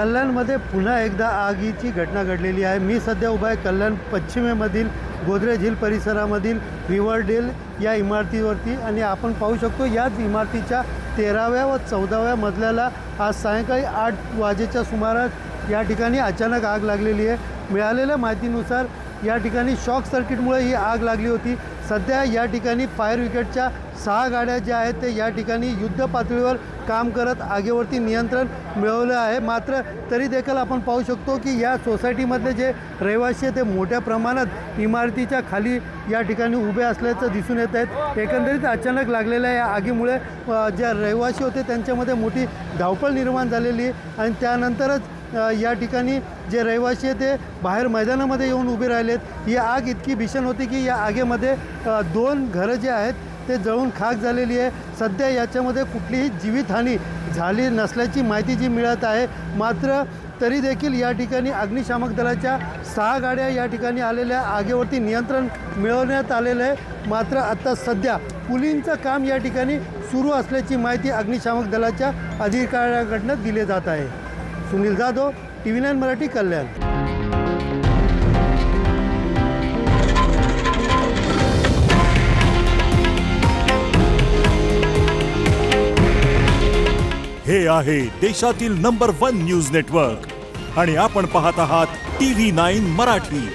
कल्याणमध्ये पुन्हा एकदा आगीची घटना घडलेली आहे। मी सध्या उभा आहे कल्याण पश्चिमेमधील गोदरेज हिल परिसरामधील रिव्हरडेल या इमारतीवरती आणि आपण पाहू शकतो याच इमारतीच्या 13व्या व 14व्या मजल्याला आज सायंकाळी 8 वाजेच्या सुमारास या ठिकाणी अचानक आग लागलेली आहे। मिळालेल्या माहितीनुसार या ठिकाणी शॉक सर्किटमुळे ही आग लागली होती। सध्या या ठिकाणी फायर ब्रिगेडच्या 6 गाड्या ज्या आहेत ते या ठिकाणी युद्ध पातळीवर काम करत आगीवरती नियंत्रण मिळवलं आहे। मात्र तरी देखील आपण पाहू शकतो की या सोसायटीमधले जे रहिवासी आहेत ते मोठ्या प्रमाणात इमारतीच्या खाली या ठिकाणी उभे असल्याचं दिसून येत आहेत। एकंदरीत अचानक लागलेल्या या आगीमुळे ज्या रहिवासी होते त्यांच्यामध्ये मोठी धावपळ निर्माण झालेली आहे आणि त्यानंतरच या ठिकाणी जे रहिवासी आहे ते बाहेर मैदानामध्ये येऊन उभे राहिलेत। ही आग इतकी भीषण होती की या आगीमध्ये 2 घरं जे आहेत ते जळून खाक झालेली आहे। सध्या याच्यामध्ये कुठलीही जीवितहानी झाली नसल्याची माहिती जी मिळत आहे। मात्र तरी देखील या ठिकाणी अग्निशामक दलाच्या 6 गाड्या या ठिकाणी आलेल्या आगीवरती नियंत्रण मिळवण्यात आलेलं आहे। मात्र आता सध्या पुलिंगचं काम या ठिकाणी सुरू असल्याची माहिती अग्निशामक दलाच्या अधिकाऱ्यांकडून दिली जात आहे। सुनील जाधव, TV9 मराठी, कल्याण। हे आहे देशातील नंबर 1 न्यूज नेटवर्क आणि आपण पाहत आहात TV9 मराठी।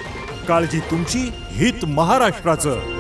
काळजी तुमची, हित महाराष्ट्राचं।